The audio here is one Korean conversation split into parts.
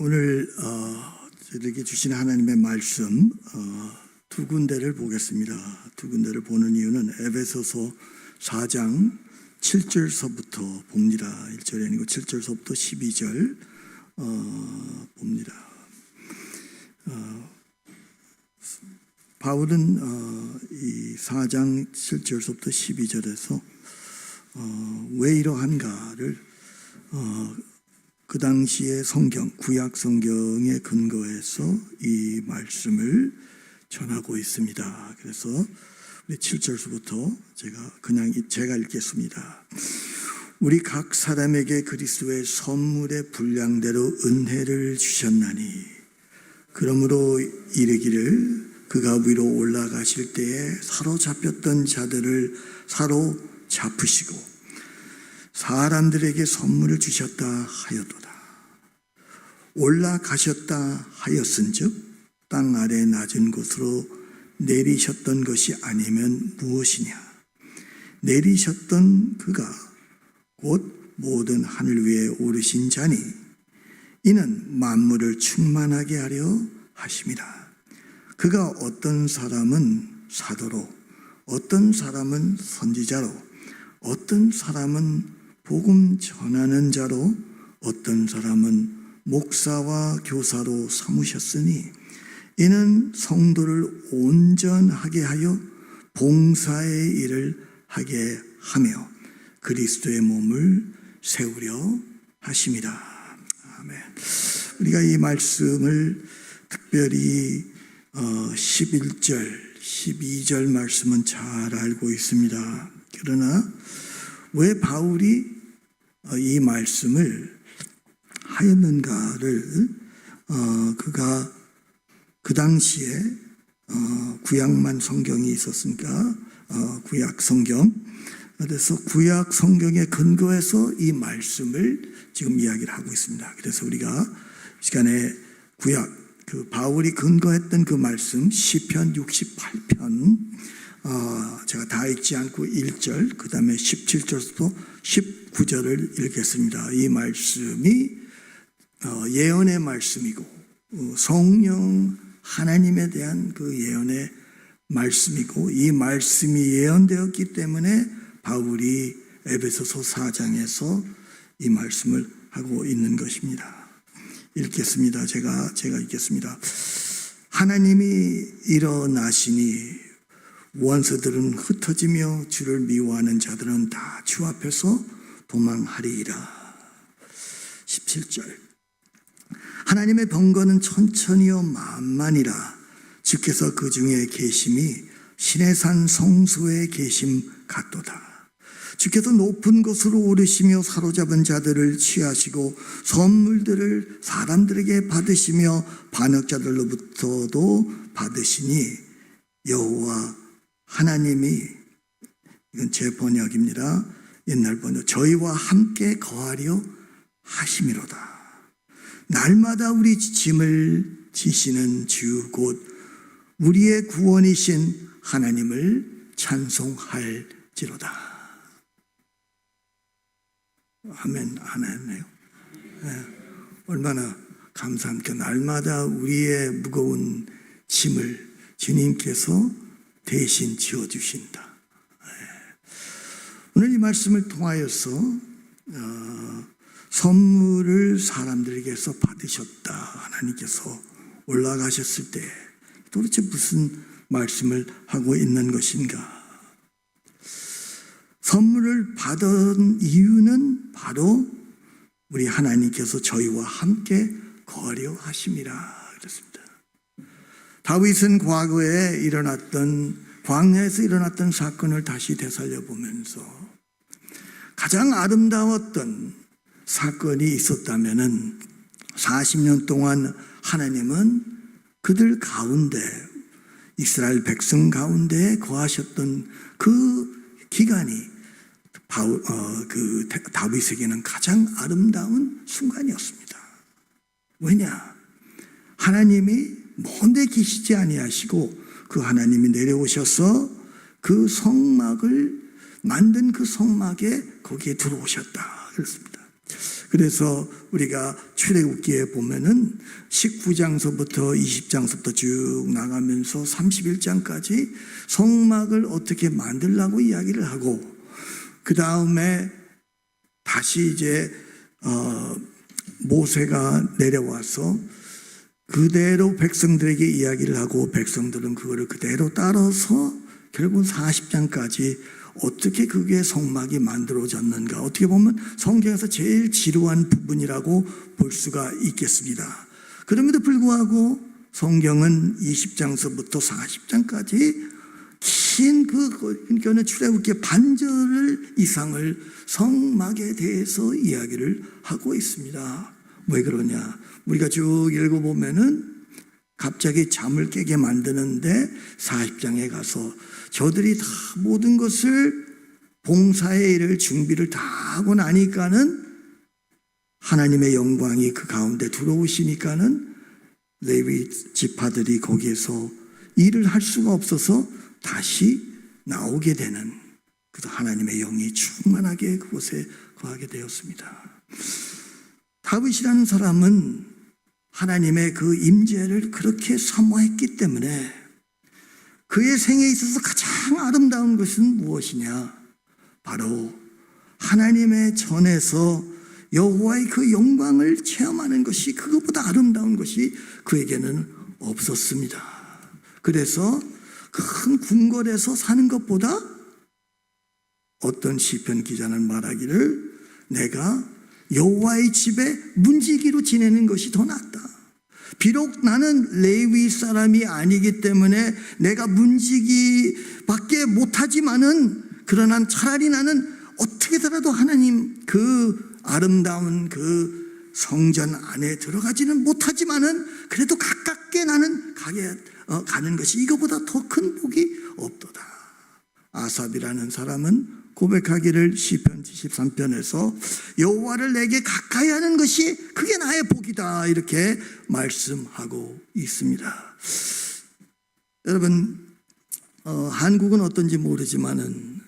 오늘 저에게 주신 하나님의 말씀 두 군데를 보겠습니다. 두 군데를 보는 이유는 에베소서 4장 7절서부터 봅니다. 1절이 아니고 7절서부터 12절 봅니다. 바울은 이 4장 7절서부터 12절에서 왜 이러한가를 그 당시의 성경, 구약 성경에 근거해서 이 말씀을 전하고 있습니다. 그래서 우리 7절서부터 제가 읽겠습니다. 우리 각 사람에게 그리스도의 선물의 분량대로 은혜를 주셨나니 그러므로 이르기를 그가 위로 올라가실 때에 사로잡혔던 자들을 사로잡으시고 사람들에게 선물을 주셨다 하였도다. 올라가셨다 하였은즉 땅 아래 낮은 곳으로 내리셨던 것이 아니면 무엇이냐. 내리셨던 그가 곧 모든 하늘 위에 오르신 자니 이는 만물을 충만하게 하려 하심이라. 그가 어떤 사람은 사도로, 어떤 사람은 선지자로, 어떤 사람은 복음 전하는 자로, 어떤 사람은 목사와 교사로 삼으셨으니 이는 성도를 온전하게 하여 봉사의 일을 하게 하며 그리스도의 몸을 세우려 하심이라. 아멘. 우리가 이 말씀을 특별히 11절, 12절 말씀은 잘 알고 있습니다. 그러나 왜 바울이 이 말씀을 하였는가를 그가 그 당시에 구약만 성경이 있었으니까 구약 성경, 그래서 구약 성경에 근거해서 이 말씀을 지금 이야기를 하고 있습니다. 그래서 우리가 시간에 구약 바울이 근거했던 그 말씀 시편 68편 제가 다 읽지 않고 1절 그 다음에 17절부터 19절을 읽겠습니다. 이 말씀이 예언의 말씀이고 성령 하나님에 대한 그 예언의 말씀이고 이 말씀이 예언되었기 때문에 바울이 에베소서 4장에서 이 말씀을 하고 있는 것입니다. 읽겠습니다. 제가 읽겠습니다. 하나님이 일어나시니 원수들은 흩어지며 주를 미워하는 자들은 다 주 앞에서 도망하리이라. 17절 하나님의 번거는 천천히요 만만이라. 주께서 그 중에 계심이 시내산 성소에 계심 같도다. 주께서 높은 곳으로 오르시며 사로잡은 자들을 취하시고 선물들을 사람들에게 받으시며 반역자들로부터도 받으시니 여호와 하나님이, 이건 제 번역입니다. 옛날 번역, 저희와 함께 거하려 하심이로다. 날마다 우리 짐을 지시는 주 곧 우리의 구원이신 하나님을 찬송할지로다. 아멘. 하나님이네요. 네. 얼마나 감사합니까? 날마다 우리의 무거운 짐을 주님께서 대신 지어주신다. 네. 오늘 이 말씀을 통하여서 선물을 사람들에게서 받으셨다. 하나님께서 올라가셨을 때 도대체 무슨 말씀을 하고 있는 것인가? 선물을 받은 이유는 바로 우리 하나님께서 저희와 함께 거하려 하심이라 그랬습니다. 다윗은 과거에 광야에서 일어났던 사건을 다시 되살려 보면서 가장 아름다웠던 사건이 있었다면은 40년 동안 하나님은 그들 가운데 이스라엘 백성 가운데 거하셨던 그 기간이 다윗에게는 가장 아름다운 순간이었습니다. 왜냐? 하나님이 먼데 계시지 아니하시고 그 하나님이 내려오셔서 그 성막을 만든 그 성막에 거기에 들어오셨다 그렇습니다. 그래서 우리가 출애굽기에 보면은 19장서부터 20장서부터 쭉 나가면서 31장까지 성막을 어떻게 만들라고 이야기를 하고, 그 다음에 다시 이제 모세가 내려와서 그대로 백성들에게 이야기를 하고, 백성들은 그거를 그대로 따라서 결국 40장까지 어떻게 그게 성막이 만들어졌는가, 어떻게 보면 성경에서 제일 지루한 부분이라고 볼 수가 있겠습니다. 그럼에도 불구하고 성경은 20장서부터 40장까지 긴 그러니까 출애굽기 반절 이상을 성막에 대해서 이야기를 하고 있습니다. 왜 그러냐? 우리가 쭉 읽어보면은 갑자기 잠을 깨게 만드는데 40장에 가서 저들이 다 모든 것을 봉사의 일을 준비를 다 하고 나니까는 하나님의 영광이 그 가운데 들어오시니까는 레위 지파들이 거기에서 일을 할 수가 없어서 다시 나오게 되는, 그래서 하나님의 영이 충만하게 그곳에 거하게 되었습니다. 다윗이라는 사람은 하나님의 그 임재를 그렇게 사모했기 때문에 그의 생에 있어서 가장 아름다운 것은 무엇이냐? 바로 하나님의 전에서 여호와의 그 영광을 체험하는 것이, 그것보다 아름다운 것이 그에게는 없었습니다. 그래서 큰 궁궐에서 사는 것보다 어떤 시편 기자는 말하기를 내가 여호와의 집에 문지기로 지내는 것이 더 낫다. 비록 나는 레위 사람이 아니기 때문에 내가 문지기밖에 못하지만은, 그러나 차라리 나는 어떻게더라도 하나님 그 아름다운 그 성전 안에 들어가지는 못하지만은 그래도 가깝게 나는 가는 것이 이거보다 더 큰 복이 없도다. 아삽이라는 사람은 고백하기를 시편 73편에서 여호와를 내게 가까이 하는 것이 그게 나의 복이다, 이렇게 말씀하고 있습니다. 여러분, 한국은 어떤지 모르지만은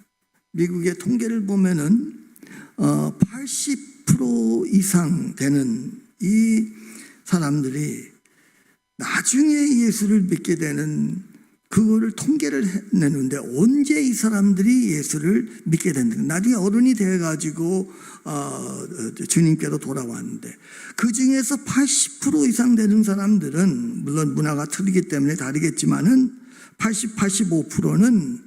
미국의 통계를 보면은 80% 이상 되는 이 사람들이 나중에 예수를 믿게 되는, 그거를 통계를 내는데 언제 이 사람들이 예수를 믿게 됐는가, 나중에 어른이 돼가지고 주님께로 돌아왔는데 그 중에서 80% 이상 되는 사람들은, 물론 문화가 틀리기 때문에 다르겠지만은 85%는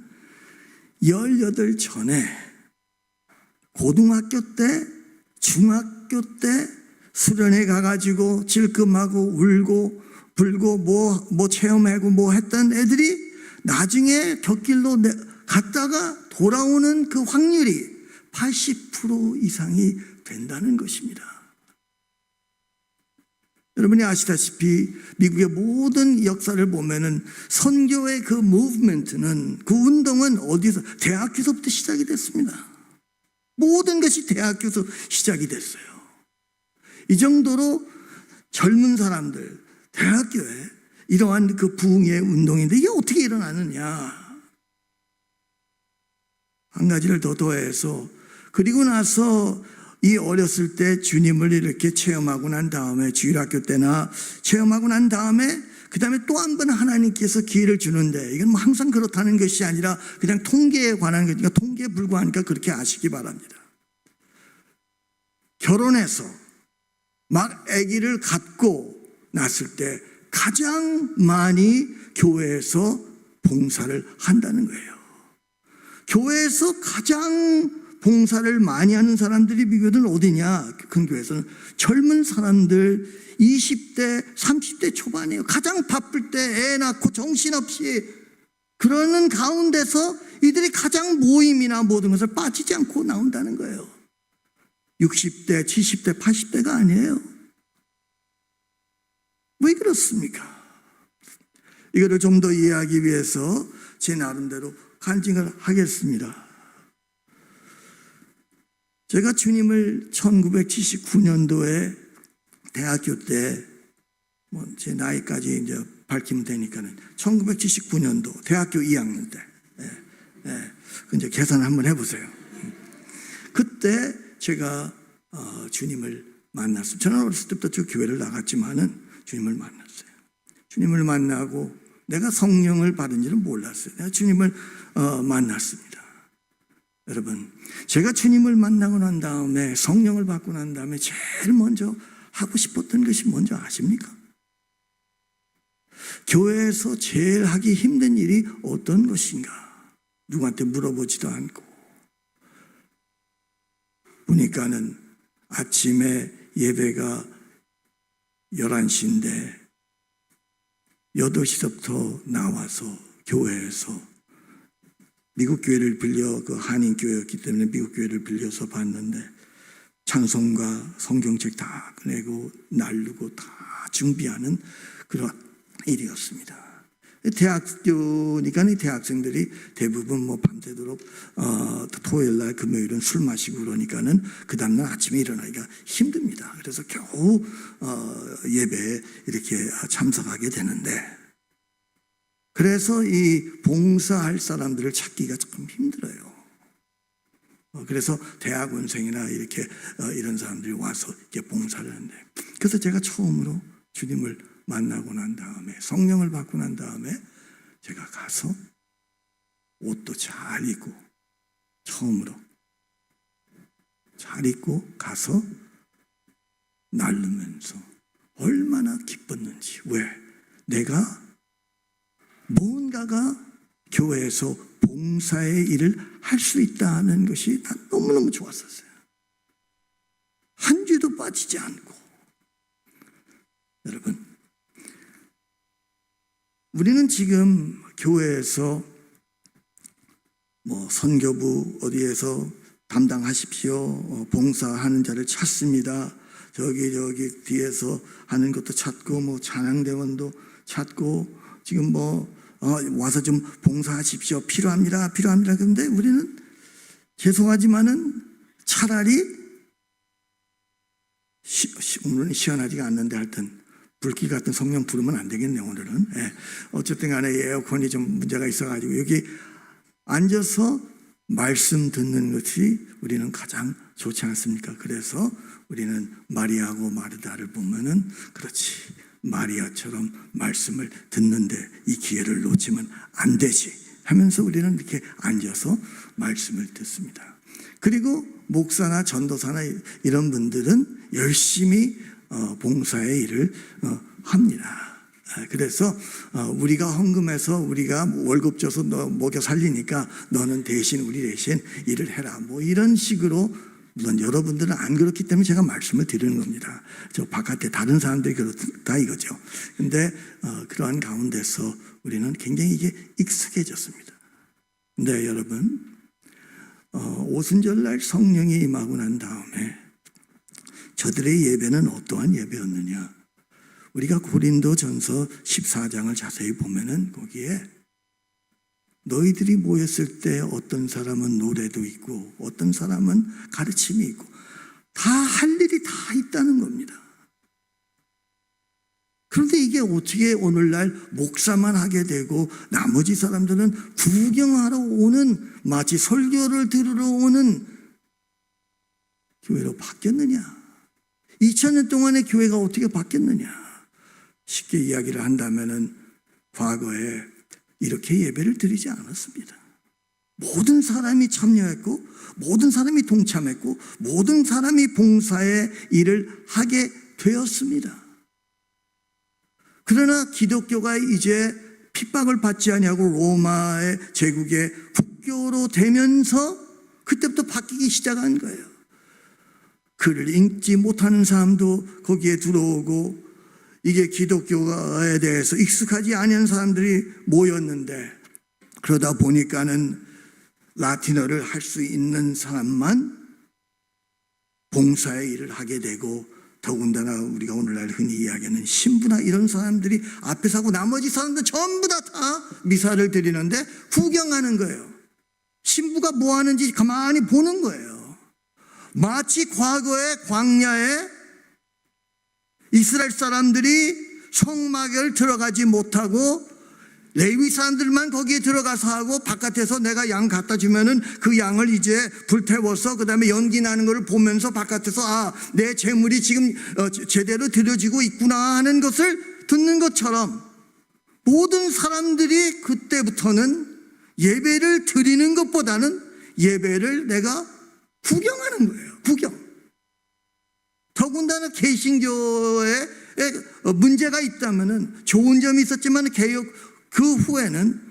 18 전에 고등학교 때, 중학교 때 수련회 가가지고 질끔하고 울고 불고 뭐 체험하고 뭐 했던 애들이 나중에 곁길로 갔다가 돌아오는 그 확률이 80% 이상이 된다는 것입니다. 여러분이 아시다시피 미국의 모든 역사를 보면은 선교의 그 무브먼트는, 그 운동은 어디서? 대학교서부터 시작이 됐습니다. 모든 것이 대학교에서 시작이 됐어요. 이 정도로 젊은 사람들, 대학교에 이러한 그 부흥의 운동인데 이게 어떻게 일어나느냐? 한 가지를 더 더해서, 그리고 나서 이 어렸을 때 주님을 이렇게 체험하고 난 다음에, 주일학교 때나 체험하고 난 다음에 그 다음에 또 한 번 하나님께서 기회를 주는데, 이건 뭐 항상 그렇다는 것이 아니라 그냥 통계에 관한 거니까 통계에 불과하니까 그렇게 아시기 바랍니다. 결혼해서 막 아기를 갖고 났을 때 가장 많이 교회에서 봉사를 한다는 거예요. 교회에서 가장 봉사를 많이 하는 사람들이 미국은 어디냐? 큰 교회에서는 젊은 사람들 20대, 30대 초반이에요. 가장 바쁠 때 애 낳고 정신없이 그러는 가운데서 이들이 가장 모임이나 모든 것을 빠지지 않고 나온다는 거예요. 60대, 70대, 80대가 아니에요. 왜 그렇습니까? 이거를 좀 더 이해하기 위해서 제 나름대로 간증을 하겠습니다. 제가 주님을 1979년도에 대학교 때, 뭐 제 나이까지 이제 밝히면 되니까는 1979년도 대학교 2학년 때, 이제 계산 한번 해보세요. 그때 제가 주님을 만났어요. 저는 어렸을 때부터 저 교회를 나갔지만은 주님을 만났어요. 주님을 만나고 내가 성령을 받은지는 몰랐어요. 내가 주님을 만났습니다. 여러분, 제가 주님을 만나고 난 다음에 성령을 받고 난 다음에 제일 먼저 하고 싶었던 것이 뭔지 아십니까? 교회에서 제일 하기 힘든 일이 어떤 것인가? 누구한테 물어보지도 않고 보니까는 아침에 예배가 11시인데 8시부터 나와서 교회에서 미국 교회를 빌려, 그 한인 교회였기 때문에 미국 교회를 빌려서 봤는데 찬송가 성경책 다 꺼내고 날르고 다 준비하는 그런 일이었습니다. 대학교니까 대학생들이 대부분 뭐 밤새도록 토요일날 금요일은 술 마시고 그러니까는 그 다음날 아침에 일어나기가 힘듭니다. 그래서 겨우 예배에 이렇게 참석하게 되는데, 그래서 이 봉사할 사람들을 찾기가 조금 힘들어요. 그래서 대학원생이나 이렇게 이런 사람들이 와서 이렇게 봉사를 하는데, 그래서 제가 처음으로 주님을 만나고 난 다음에 성령을 받고 난 다음에 제가 가서 옷도 잘 입고 처음으로 잘 입고 가서 날르면서 얼마나 기뻤는지. 왜? 내가 무언가가 교회에서 봉사의 일을 할 수 있다는 것이 난 너무너무 좋았었어요. 한 주도 빠지지 않고. 여러분, 우리는 지금 교회에서 뭐 선교부 어디에서 담당하십시오, 봉사하는 자를 찾습니다. 저기 뒤에서 하는 것도 찾고 뭐 찬양대원도 찾고 지금 뭐 와서 좀 봉사하십시오. 필요합니다. 그런데 우리는 죄송하지만은 차라리 오늘은 시원하지가 않는데 하여튼 불길 같은 성령 부르면 안 되겠네 오늘은. 어쨌든 간에 에어컨이 좀 문제가 있어가지고 여기 앉아서 말씀 듣는 것이 우리는 가장 좋지 않습니까? 그래서 우리는 마리아하고 마르다를 보면은 그렇지, 마리아처럼 말씀을 듣는데 이 기회를 놓치면 안 되지 하면서 우리는 이렇게 앉아서 말씀을 듣습니다. 그리고 목사나 전도사나 이런 분들은 열심히 봉사의 일을 합니다. 그래서 우리가 헌금해서 우리가 월급 줘서 너 먹여 살리니까 너는 대신 우리 대신 일을 해라, 뭐 이런 식으로. 물론 여러분들은 안 그렇기 때문에 제가 말씀을 드리는 겁니다. 저 바깥에 다른 사람들이 그렇다 이거죠. 근데 그러한 가운데서 우리는 굉장히 이게 익숙해졌습니다. 근데 여러분, 오순절날 성령이 임하고 난 다음에 저들의 예배는 어떠한 예배였느냐? 우리가 고린도전서 14장을 자세히 보면은 거기에 너희들이 모였을 때 어떤 사람은 노래도 있고 어떤 사람은 가르침이 있고 다 할 일이 다 있다는 겁니다. 그런데 이게 어떻게 오늘날 목사만 하게 되고 나머지 사람들은 구경하러 오는, 마치 설교를 들으러 오는 교회로 바뀌었느냐? 2000년 동안의 교회가 어떻게 바뀌었느냐? 쉽게 이야기를 한다면은 과거에 이렇게 예배를 드리지 않았습니다. 모든 사람이 참여했고 모든 사람이 동참했고 모든 사람이 봉사의 일을 하게 되었습니다. 그러나 기독교가 이제 핍박을 받지 아니하고 로마의 제국의 국교로 되면서 그때부터 바뀌기 시작한 거예요. 글을 읽지 못하는 사람도 거기에 들어오고, 이게 기독교에 대해서 익숙하지 않은 사람들이 모였는데, 그러다 보니까는 라틴어를 할 수 있는 사람만 봉사의 일을 하게 되고, 더군다나 우리가 오늘날 흔히 이야기하는 신부나 이런 사람들이 앞에서 하고 나머지 사람들 전부 다 미사를 드리는데 구경하는 거예요. 신부가 뭐 하는지 가만히 보는 거예요. 마치 과거의 광야에 이스라엘 사람들이 성막을 들어가지 못하고 레위 사람들만 거기에 들어가서 하고 바깥에서 내가 양 갖다 주면은 그 양을 이제 불태워서 그다음에 연기 나는 것을 보면서 바깥에서 내 재물이 지금 제대로 드려지고 있구나 하는 것을 듣는 것처럼 모든 사람들이 그때부터는 예배를 드리는 것보다는 예배를 내가 구경하는 거예요. 구경. 더군다나 개신교에 문제가 있다면은 좋은 점이 있었지만 개혁 그 후에는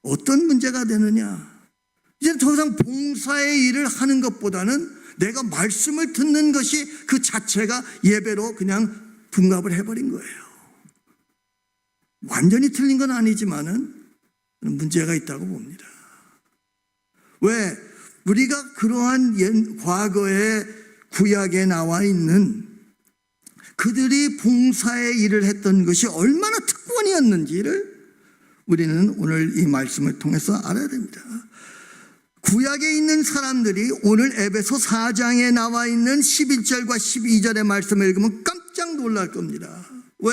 어떤 문제가 되느냐? 이제 더 이상 봉사의 일을 하는 것보다는 내가 말씀을 듣는 것이 그 자체가 예배로 그냥 둔갑을 해버린 거예요. 완전히 틀린 건 아니지만은 문제가 있다고 봅니다. 왜? 우리가 그러한 과거의 구약에 나와 있는 그들이 봉사의 일을 했던 것이 얼마나 특권이었는지를 우리는 오늘 이 말씀을 통해서 알아야 됩니다. 구약에 있는 사람들이 오늘 에베소 4장에 나와 있는 11절과 12절의 말씀을 읽으면 깜짝 놀랄 겁니다. 왜?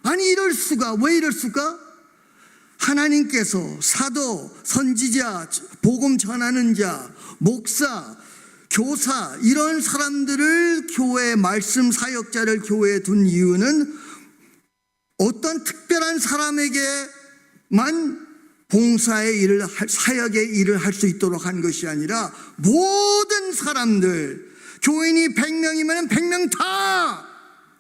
아니 이럴 수가, 왜 이럴 수가? 하나님께서 사도, 선지자, 복음 전하는 자, 목사, 교사 이런 사람들을 교회 말씀 사역자를 교회에 둔 이유는 어떤 특별한 사람에게만 봉사의 일을 사역의 일을 할 수 있도록 한 것이 아니라 모든 사람들 교인이 100명이면 100명 다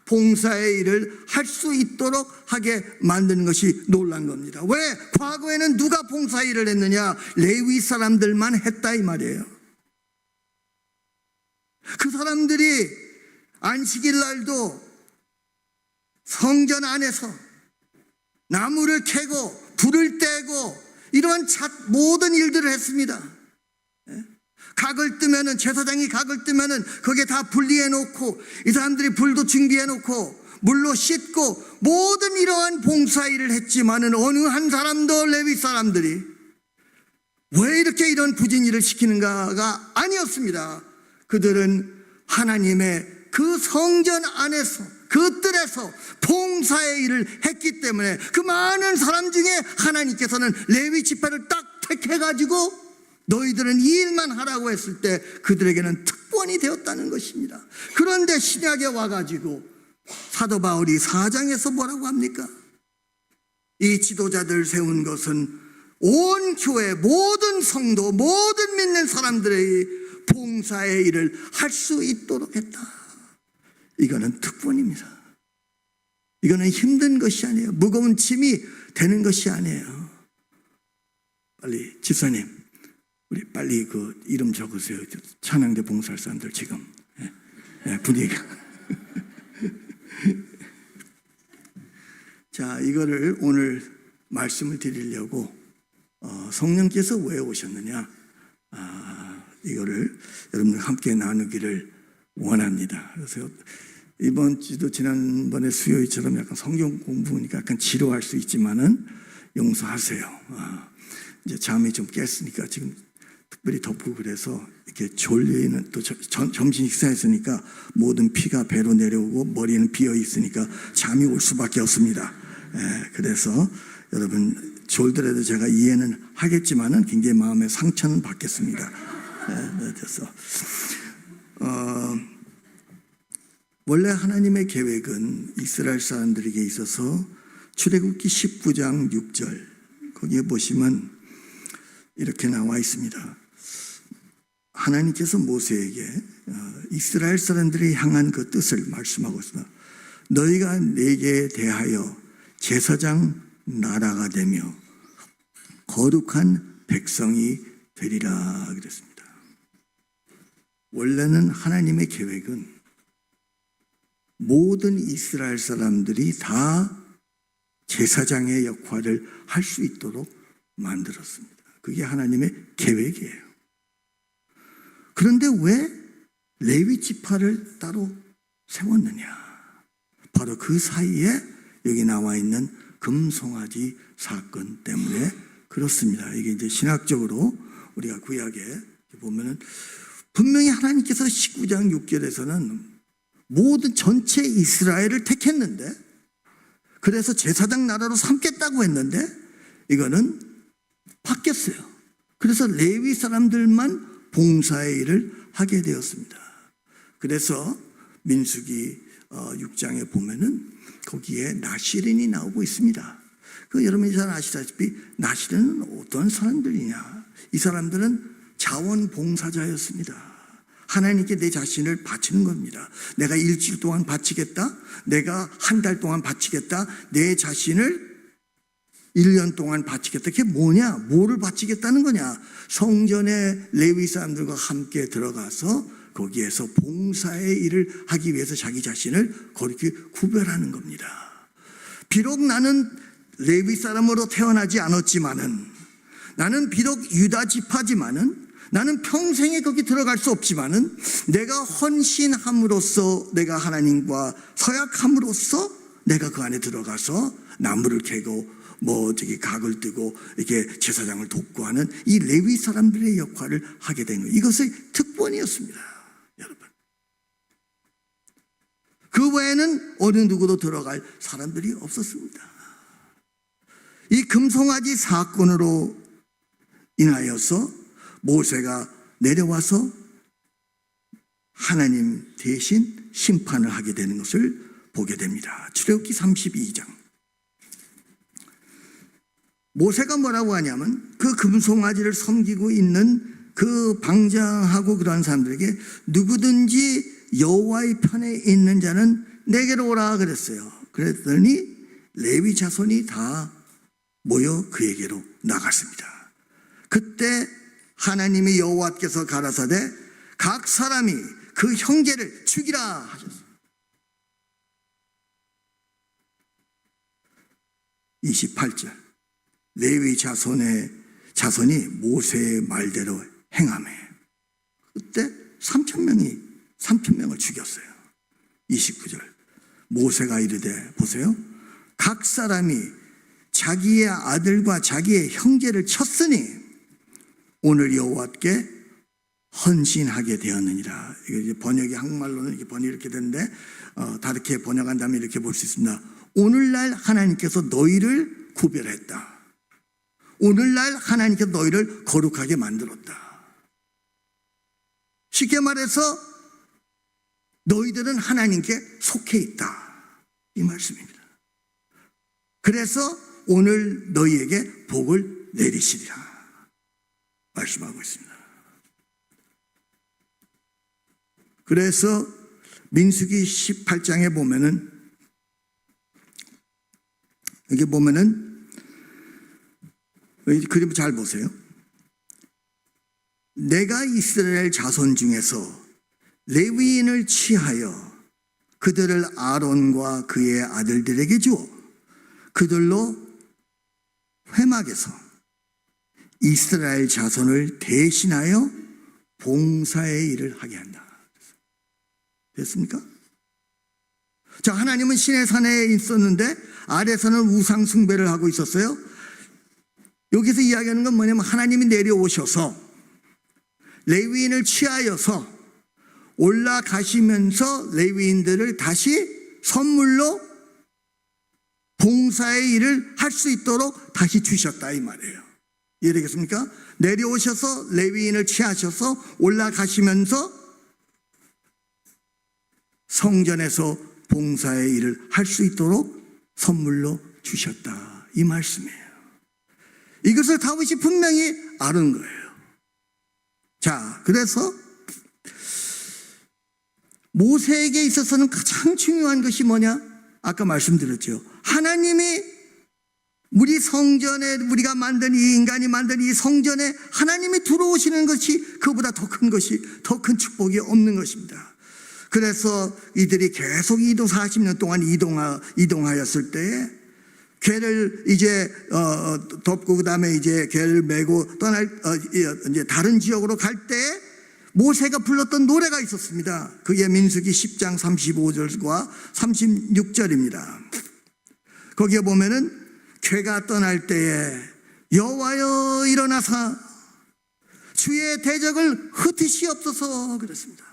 봉사의 일을 할 수 있도록 하게 만드는 것이 놀란 겁니다. 왜? 과거에는 누가 봉사 일을 했느냐? 레위 사람들만 했다 이 말이에요. 그 사람들이 안식일 날도 성전 안에서 나무를 캐고 불을 떼고 이러한 모든 일들을 했습니다. 각을 뜨면은 제사장이 각을 뜨면은 거기에 다 분리해 놓고 이 사람들이 불도 준비해 놓고 물로 씻고 모든 이러한 봉사 일을 했지만은 어느 한 사람도 레위 사람들이 왜 이렇게 이런 부진 일을 시키는가가 아니었습니다. 그들은 하나님의 그 성전 안에서 그 뜰에서 봉사의 일을 했기 때문에 그 많은 사람 중에 하나님께서는 레위 지파를 딱 택해가지고 너희들은 이 일만 하라고 했을 때 그들에게는 특권이 되었다는 것입니다. 그런데 신약에 와가지고 사도 바울이 4장에서 뭐라고 합니까? 이 지도자들 세운 것은 온 교회 모든 성도 모든 믿는 사람들의 봉사의 일을 할 수 있도록 했다. 이거는 특권입니다. 이거는 힘든 것이 아니에요. 무거운 짐이 되는 것이 아니에요. 빨리 집사님 우리 빨리 그 이름 적으세요. 찬양대 봉사할 사람들 지금 분위기가 자 이거를 오늘 말씀을 드리려고 성령께서 왜 오셨느냐 이거를 여러분들 함께 나누기를 원합니다. 그래서 이번 주도 지난번에 수요일처럼 약간 성경 공부니까 약간 지루할 수 있지만은 용서하세요. 이제 잠이 좀 깼으니까 지금 특별히 덥고 그래서 이렇게 졸리는 또 점심 식사했으니까 모든 피가 배로 내려오고 머리는 비어 있으니까 잠이 올 수밖에 없습니다. 그래서 여러분 졸더라도 제가 이해는 하겠지만은 굉장히 마음의 상처는 받겠습니다. 그래서 원래 하나님의 계획은 이스라엘 사람들에게 있어서 출애굽기 19장 6절 거기에 보시면 이렇게 나와 있습니다. 하나님께서 모세에게 이스라엘 사람들이 향한 그 뜻을 말씀하고 있습니다. 너희가 내게 대하여 제사장 나라가 되며 거룩한 백성이 되리라 그랬습니다. 원래는 하나님의 계획은 모든 이스라엘 사람들이 다 제사장의 역할을 할 수 있도록 만들었습니다. 그게 하나님의 계획이에요. 그런데 왜 레위 지파를 따로 세웠느냐? 바로 그 사이에 여기 나와 있는 금송아지 사건 때문에 그렇습니다. 이게 이제 신학적으로 우리가 구약에 보면은 분명히 하나님께서 19장 6절에서는 모든 전체 이스라엘을 택했는데 그래서 제사장 나라로 삼겠다고 했는데 이거는 바뀌었어요. 그래서 레위 사람들만 봉사의 일을 하게 되었습니다. 그래서 민수기 6장에 보면은 거기에 나실인이 나오고 있습니다. 여러분이 잘 아시다시피 나실인은 어떤 사람들이냐? 이 사람들은 자원봉사자였습니다. 하나님께 내 자신을 바치는 겁니다. 내가 일주일 동안 바치겠다. 내가 한 달 동안 바치겠다. 내 자신을 1년 동안 바치겠다. 그게 뭐냐? 뭐를 바치겠다는 거냐? 성전에 레위 사람들과 함께 들어가서 거기에서 봉사의 일을 하기 위해서 자기 자신을 그렇게 구별하는 겁니다. 비록 나는 레위 사람으로 태어나지 않았지만은, 나는 비록 유다 지파지만은, 나는 평생에 거기 들어갈 수 없지만은, 내가 헌신함으로써, 내가 하나님과 서약함으로써 내가 그 안에 들어가서 나무를 캐고 각을 뜨고 이렇게 제사장을 돕고 하는 이 레위 사람들의 역할을 하게 된 거예요. 이것의 특권이었습니다, 여러분. 그 외에는 어느 누구도 들어갈 사람들이 없었습니다. 이 금송아지 사건으로 인하여서 모세가 내려와서 하나님 대신 심판을 하게 되는 것을 보게 됩니다. 출애굽기 32장. 모세가 뭐라고 하냐면 그 금송아지를 섬기고 있는 그 방장하고 그러한 사람들에게 누구든지 여호와의 편에 있는 자는 내게로 오라 그랬어요. 그랬더니 레위 자손이 다 모여 그에게로 나갔습니다. 그때 하나님의 여호와께서 가라사대 각 사람이 그 형제를 죽이라 하셨어요. 28절. 레위 자손이 모세의 말대로 행하매 그때 3,000명을 죽였어요. 29절. 모세가 이르되, 보세요, 각 사람이 자기의 아들과 자기의 형제를 쳤으니 오늘 여호와께 헌신하게 되었느니라. 이게 번역이 한국말로는 이렇게 번역이 이렇게 되는데 다르게 번역한다면 이렇게 볼 수 있습니다. 오늘날 하나님께서 너희를 구별했다. 오늘날 하나님께서 너희를 거룩하게 만들었다. 쉽게 말해서 너희들은 하나님께 속해 있다, 이 말씀입니다. 그래서 오늘 너희에게 복을 내리시리라 말씀하고 있습니다. 그래서 민수기 18장에 보면은, 여기 보면은 그림 잘 보세요. 내가 이스라엘 자손 중에서 레위인을 취하여 그들을 아론과 그의 아들들에게 주어 그들로 회막에서 이스라엘 자손을 대신하여 봉사의 일을 하게 한다. 됐습니까? 자, 하나님은 시내 산에 있었는데 아래서는 우상 숭배를 하고 있었어요. 여기서 이야기하는 건 뭐냐면 하나님이 내려오셔서 레위인을 취하여서 올라가시면서 레위인들을 다시 선물로 봉사의 일을 할 수 있도록 다시 주셨다, 이 말이에요. 이해되겠습니까? 내려오셔서 레위인을 취하셔서 올라가시면서 성전에서 봉사의 일을 할 수 있도록 선물로 주셨다, 이 말씀이에요. 이것을 다윗이 분명히 아는 거예요. 자, 그래서 모세에게 있어서는 가장 중요한 것이 뭐냐? 아까 말씀드렸죠. 하나님이 우리 성전에, 우리가 만든 이 인간이 만든 이 성전에 하나님이 들어오시는 것이 그보다 더 큰 것이, 더 큰 축복이 없는 것입니다. 그래서 이들이 계속 40년 동안 이동하였을 때에 궤를 이제 덮고 그다음에 이제 궤를 메고 이제 다른 지역으로 갈 때 모세가 불렀던 노래가 있었습니다. 그게 민수기 10장 35절과 36절입니다. 거기에 보면은 궤가 떠날 때에 여호와여 일어나사 주의 대적을 흩으시옵소서 그랬습니다.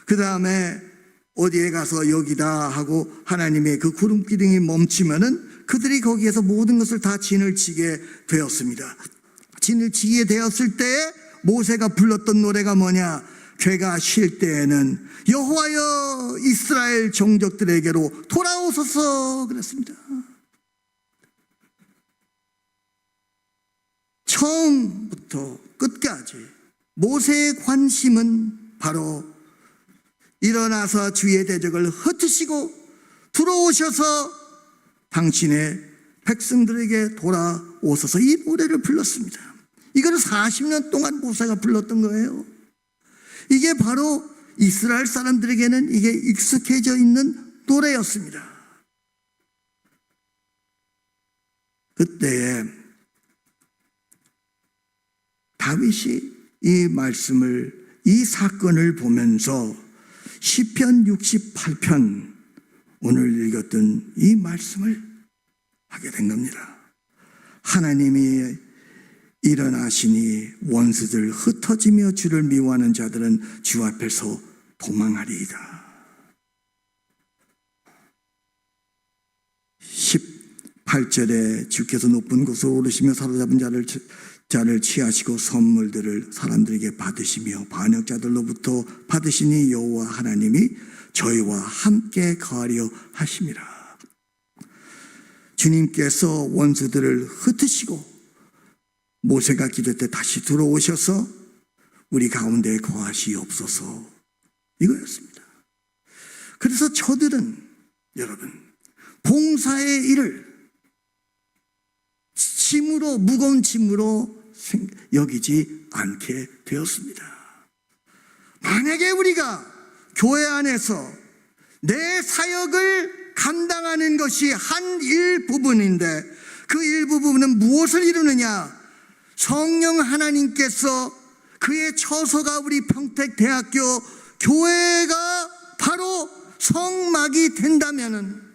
그 다음에 어디에 가서 여기다 하고 하나님의 그 구름 기둥이 멈추면은 그들이 거기에서 모든 것을 다 진을 치게 되었습니다. 진을 치게 되었을 때 모세가 불렀던 노래가 뭐냐? 괴가 쉴 때에는 여호와여 이스라엘 종족들에게로 돌아오소서 그랬습니다. 처음부터 끝까지 모세의 관심은 바로 일어나서 주의 대적을 흩으시고 들어오셔서 당신의 백성들에게 돌아오소서, 이 노래를 불렀습니다. 이거를 40년 동안 모세가 불렀던 거예요. 이게 바로 이스라엘 사람들에게는 이게 익숙해져 있는 노래였습니다. 그때에 다윗이 이 말씀을, 이 사건을 보면서 시편 68편, 오늘 읽었던 이 말씀을 하게 된 겁니다. 하나님이 일어나시니 원수들 흩어지며 주를 미워하는 자들은 주 앞에서 도망하리이다. 18절에 주께서 높은 곳으로 오르시며 사로잡은 자를 취하시고 선물들을 사람들에게 받으시며 반역자들로부터 받으시니 여호와 하나님이 저희와 함께 거하려 하심이라. 주님께서 원수들을 흩으시고 모세가 기도 때 다시 들어오셔서 우리 가운데 거하시옵소서, 이거였습니다. 그래서 저들은 여러분 봉사의 일을 짐으로, 무거운 짐으로 여기지 않게 되었습니다. 만약에 우리가 교회 안에서 내 사역을 감당하는 것이 한 일부분인데 그 일부분은 무엇을 이루느냐? 성령 하나님께서 그의 처소가 우리 평택대학교 교회가 바로 성막이 된다면은,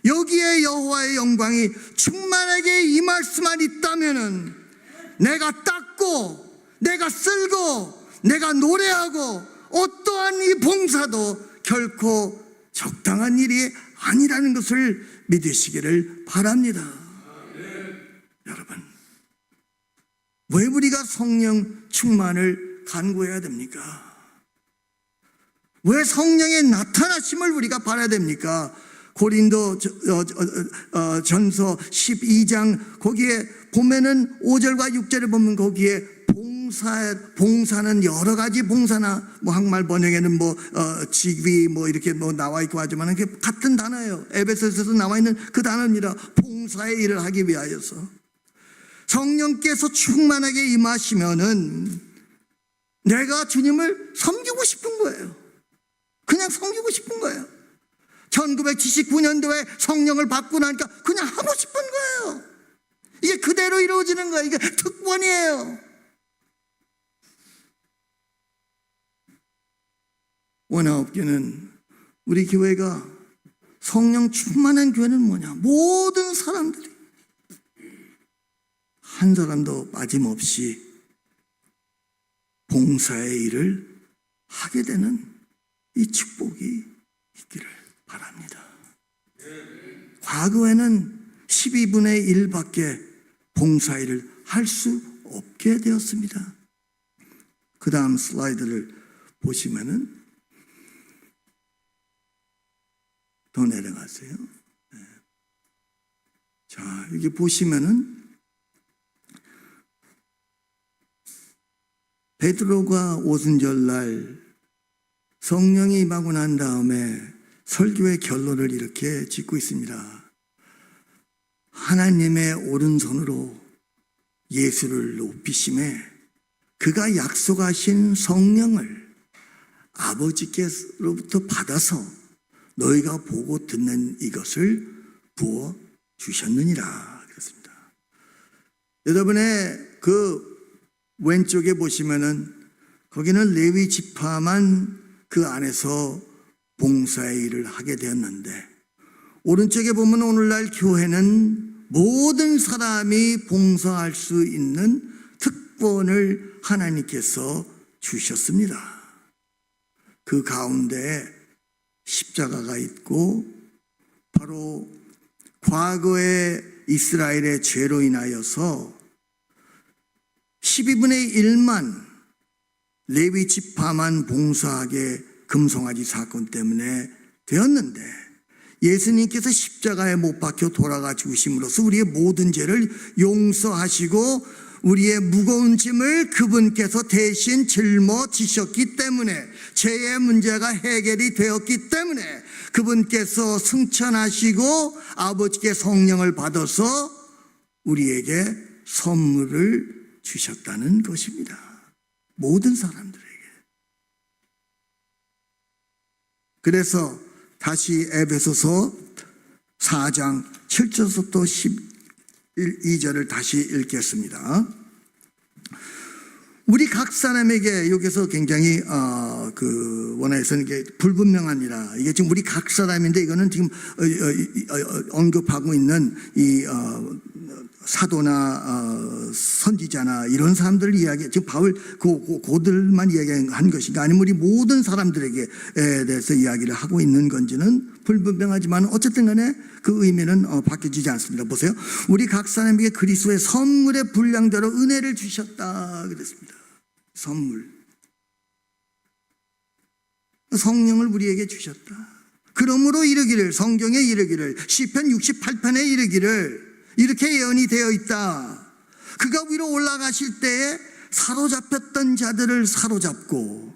여기에 여호와의 영광이 충만하게 임할 수만 있다면은 내가 닦고 내가 쓸고 내가 노래하고 어떠한 이 봉사도 결코 적당한 일이 아니라는 것을 믿으시기를 바랍니다. 여러분, 왜 우리가 성령 충만을 간구해야 됩니까? 왜 성령의 나타나심을 우리가 바라야 됩니까? 고린도 전서 12장 거기에 보면은 5절과 6절에 보면 거기에 봉사는 여러 가지 봉사나 뭐 한국말 번역에는 직위 이렇게 나와 있고 하지만 그게 같은 단어예요. 에베소서에서 나와 있는 그 단어입니다. 봉사의 일을 하기 위하여서 성령께서 충만하게 임하시면은 내가 주님을 섬기고 싶은 거예요. 그냥 섬기고 싶은 거예요. 1979년도에 성령을 받고 나니까 그냥 하고 싶은 거예요. 이게 그대로 이루어지는 거예요. 이게 특권이에요. 원아홉교는 우리 교회가 성령 충만한 교회는 뭐냐? 모든 사람들이 한 사람도 빠짐없이 봉사의 일을 하게 되는 이 축복이 있기를 바랍니다. 과거에는 12분의 1밖에 봉사일을 할 수 없게 되었습니다. 그 다음 슬라이드를 보시면은 더 내려가세요. 네. 자, 여기 보시면은 베드로가 오순절날 성령이 임하고 난 다음에 설교의 결론을 이렇게 짓고 있습니다. 하나님의 오른손으로 예수를 높이심에 그가 약속하신 성령을 아버지께로부터 받아서 너희가 보고 듣는 이것을 부어 주셨느니라 그랬습니다. 여러분의 그 왼쪽에 보시면은 거기는 레위 지파만 그 안에서 봉사의 일을 하게 되었는데, 오른쪽에 보면 오늘날 교회는 모든 사람이 봉사할 수 있는 특권을 하나님께서 주셨습니다. 그 가운데 십자가가 있고 바로 과거의 이스라엘의 죄로 인하여서 12분의 1만 레위 지파만 봉사하게 금송아지 사건 때문에 되었는데, 예수님께서 십자가에 못 박혀 돌아가 죽으심으로써 우리의 모든 죄를 용서하시고 우리의 무거운 짐을 그분께서 대신 짊어지셨기 때문에, 죄의 문제가 해결이 되었기 때문에 그분께서 승천하시고 아버지께 성령을 받아서 우리에게 선물을 주셨다는 것입니다. 모든 사람들에게. 그래서 다시 에베소서 4장 7절부터 12절을 다시 읽겠습니다. 우리 각 사람에게, 여기서 굉장히 원어에서는 이게 불분명합니다. 이게 지금 우리 각 사람인데, 이거는 지금 언급하고 있는 이 사도나 선지자나 이런 사람들 이야기, 지금 바울 고들만 이야기한 것인가, 아니면 우리 모든 사람들에게 대해서 이야기를 하고 있는 건지는 불분명하지만, 어쨌든 간에 그 의미는 바뀌지 않습니다. 보세요. 우리 각 사람에게 그리스도의 선물의 분량대로 은혜를 주셨다 그랬습니다. 선물. 성령을 우리에게 주셨다. 그러므로 이르기를, 성경에 이르기를, 시편 68편에 이르기를 이렇게 예언이 되어 있다. 그가 위로 올라가실 때에 사로잡혔던 자들을 사로잡고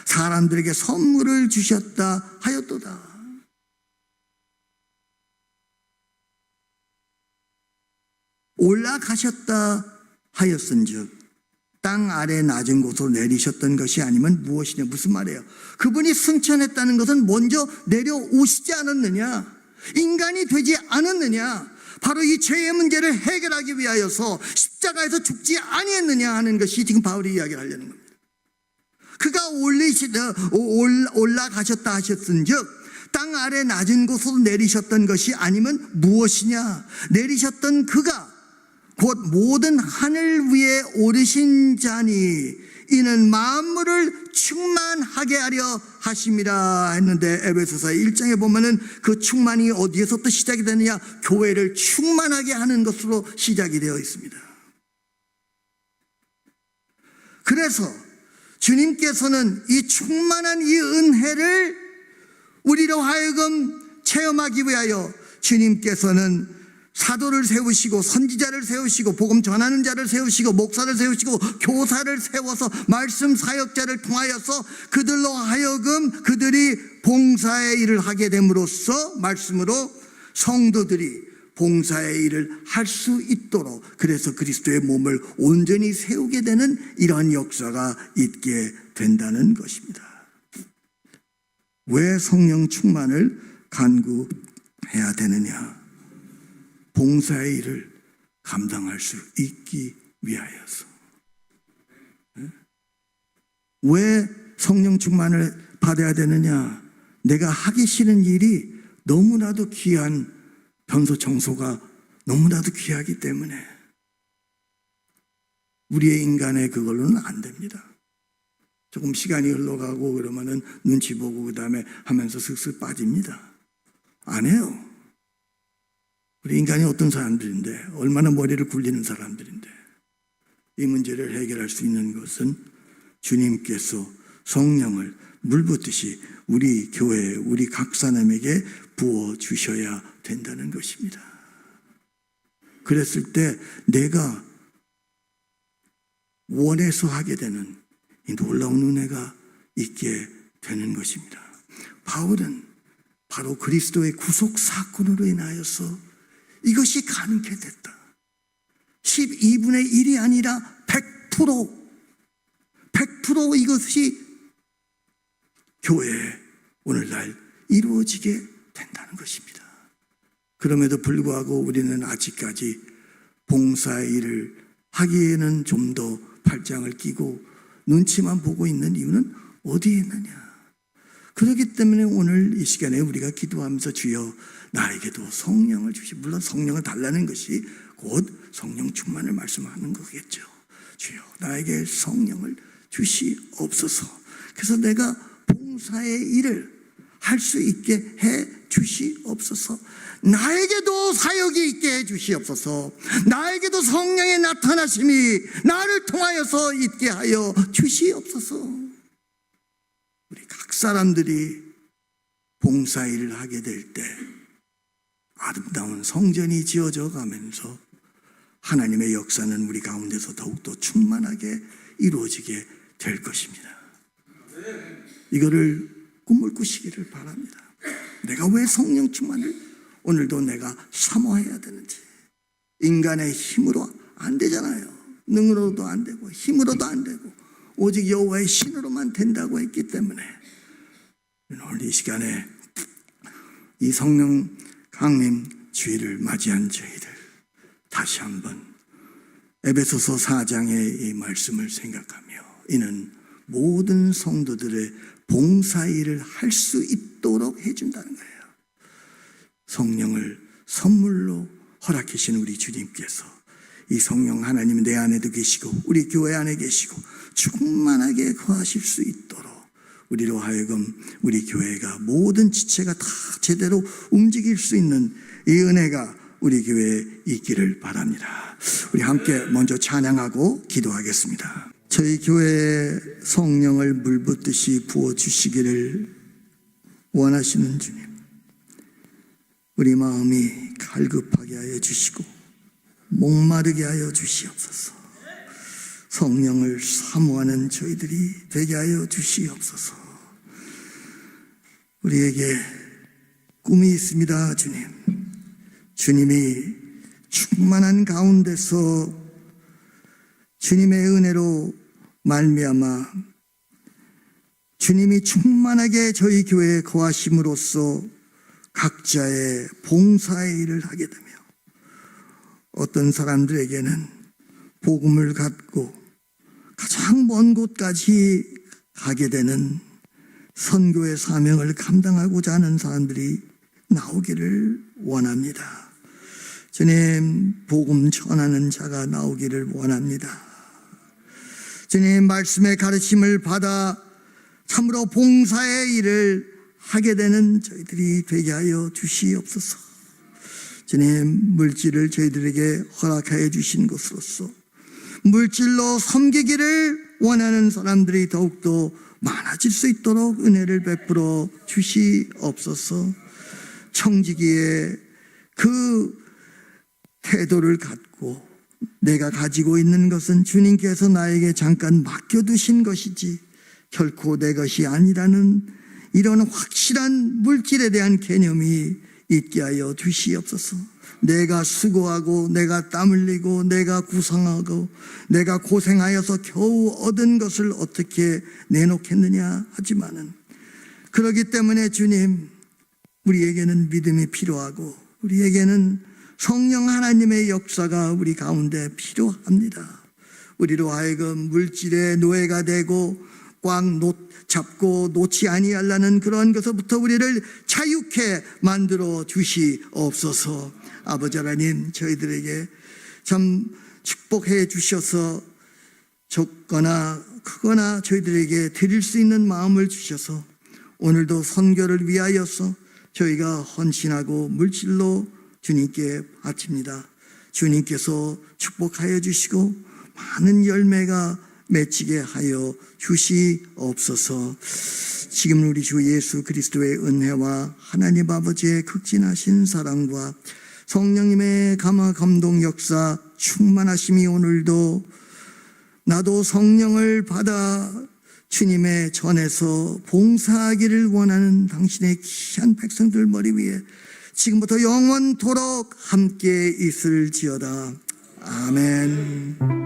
사람들에게 선물을 주셨다 하였도다. 올라가셨다 하였은즉 땅 아래 낮은 곳으로 내리셨던 것이 아니면 무엇이냐. 무슨 말이에요? 그분이 승천했다는 것은 먼저 내려오시지 않았느냐, 인간이 되지 않았느냐, 바로 이 죄의 문제를 해결하기 위하여서 십자가에서 죽지 아니했느냐 하는 것이 지금 바울이 이야기를 하려는 겁니다. 그가 올라가셨다 하셨은즉 땅 아래 낮은 곳으로 내리셨던 것이 아니면 무엇이냐. 내리셨던 그가 곧 모든 하늘 위에 오르신 자니 이는 만물을 충만하게 하려 하심이라 했는데, 에베소서 1장에 보면은 그 충만이 어디에서부터 시작이 되느냐, 교회를 충만하게 하는 것으로 시작이 되어 있습니다. 그래서 주님께서는 이 충만한 이 은혜를 우리로 하여금 체험하기 위하여 주님께서는 사도를 세우시고 선지자를 세우시고 복음 전하는 자를 세우시고 목사를 세우시고 교사를 세워서 말씀 사역자를 통하여서 그들로 하여금 그들이 봉사의 일을 하게 됨으로써 말씀으로 성도들이 봉사의 일을 할 수 있도록, 그래서 그리스도의 몸을 온전히 세우게 되는 이러한 역사가 있게 된다는 것입니다. 왜 성령 충만을 간구해야 되느냐? 봉사의 일을 감당할 수 있기 위하여서. 왜 성령 충만을 받아야 되느냐? 내가 하기 싫은 일이 너무나도 귀한 변소 청소가 너무나도 귀하기 때문에. 우리의 인간의 그걸로는 안 됩니다. 조금 시간이 흘러가고 그러면은 눈치 보고 그 다음에 하면서 슬슬 빠집니다. 안 해요. 우리 인간이 어떤 사람들인데, 얼마나 머리를 굴리는 사람들인데, 이 문제를 해결할 수 있는 것은 주님께서 성령을 물붓듯이 우리 교회, 우리 각 사람에게 부어주셔야 된다는 것입니다. 그랬을 때 내가 원해서 하게 되는 이 놀라운 은혜가 있게 되는 것입니다. 바울은 바로 그리스도의 구속 사건으로 인하여서 이것이 가능케 됐다. 12분의 1이 아니라 100% 이것이 교회에 오늘날 이루어지게 된다는 것입니다. 그럼에도 불구하고 우리는 아직까지 봉사의 일을 하기에는 좀 더 팔짱을 끼고 눈치만 보고 있는 이유는 어디에 있느냐? 그렇기 때문에 오늘 이 시간에 우리가 기도하면서 주여 나에게도 성령을 물론 성령을 달라는 것이 곧 성령 충만을 말씀하는 거겠죠. 주여 나에게 성령을 주시옵소서. 그래서 내가 봉사의 일을 할 수 있게 해 주시옵소서. 나에게도 사역이 있게 해 주시옵소서. 나에게도 성령의 나타나심이 나를 통하여서 있게 하여 주시옵소서. 우리 각 사람들이 봉사일을 하게 될 때 아름다운 성전이 지어져 가면서 하나님의 역사는 우리 가운데서 더욱더 충만하게 이루어지게 될 것입니다. 이거를 꿈을 꾸시기를 바랍니다. 내가 왜 성령 충만을 오늘도 내가 사모해야 되는지. 인간의 힘으로 안 되잖아요. 능으로도 안 되고 힘으로도 안 되고 오직 여호와의 신으로만 된다고 했기 때문에 오늘 이 시간에 이 성령 강림 주일을 맞이한 저희들 다시 한번 에베소서 4장의 이 말씀을 생각하며 이는 모든 성도들의 봉사일을 할 수 있도록 해준다는 거예요. 성령을 선물로 허락해 주신 우리 주님께서 이 성령 하나님 내 안에도 계시고 우리 교회 안에 계시고 충만하게 거하실 수 있도록 우리로 하여금 우리 교회가 모든 지체가 다 제대로 움직일 수 있는 이 은혜가 우리 교회에 있기를 바랍니다. 우리 함께 먼저 찬양하고 기도하겠습니다. 저희 교회에 성령을 물붓듯이 부어주시기를 원하시는 주님, 우리 마음이 갈급하게 하여 주시고 목마르게 하여 주시옵소서. 성령을 사모하는 저희들이 되게 하여 주시옵소서. 우리에게 꿈이 있습니다. 주님, 주님이 충만한 가운데서 주님의 은혜로 말미암아 주님이 충만하게 저희 교회에 거하심으로써 각자의 봉사의 일을 하게 되며 어떤 사람들에게는 복음을 갖고 가장 먼 곳까지 가게 되는 선교의 사명을 감당하고자 하는 사람들이 나오기를 원합니다. 주님, 복음 전하는 자가 나오기를 원합니다. 주님, 말씀의 가르침을 받아 참으로 봉사의 일을 하게 되는 저희들이 되게 하여 주시옵소서. 주님, 물질을 저희들에게 허락하여 주신 것으로서 물질로 섬기기를 원하는 사람들이 더욱더 많아질 수 있도록 은혜를 베풀어 주시옵소서. 청지기의 그 태도를 갖고 내가 가지고 있는 것은 주님께서 나에게 잠깐 맡겨두신 것이지 결코 내 것이 아니라는 이런 확실한 물질에 대한 개념이 있게 하여 주시옵소서. 내가 수고하고 내가 땀 흘리고 내가 구성하고 내가 고생하여서 겨우 얻은 것을 어떻게 내놓겠느냐 하지만은 그렇기 때문에 주님, 우리에게는 믿음이 필요하고 우리에게는 성령 하나님의 역사가 우리 가운데 필요합니다. 우리로 하여금 물질의 노예가 되고 꽉 잡고 놓지 아니하려는 그런 것부터 우리를 자유케 만들어 주시옵소서. 아버지 하나님, 저희들에게 참 축복해 주셔서 적거나 크거나 저희들에게 드릴 수 있는 마음을 주셔서 오늘도 선교를 위하여서 저희가 헌신하고 물질로 주님께 바칩니다. 주님께서 축복하여 주시고 많은 열매가 맺히게 하여 주시옵소서. 지금 우리 주 예수 그리스도의 은혜와 하나님 아버지의 극진하신 사랑과 성령님의 감화 감동 역사 충만하심이 오늘도 나도 성령을 받아 주님의 전에서 봉사하기를 원하는 당신의 귀한 백성들 머리 위에 지금부터 영원토록 함께 있을지어다. 아멘.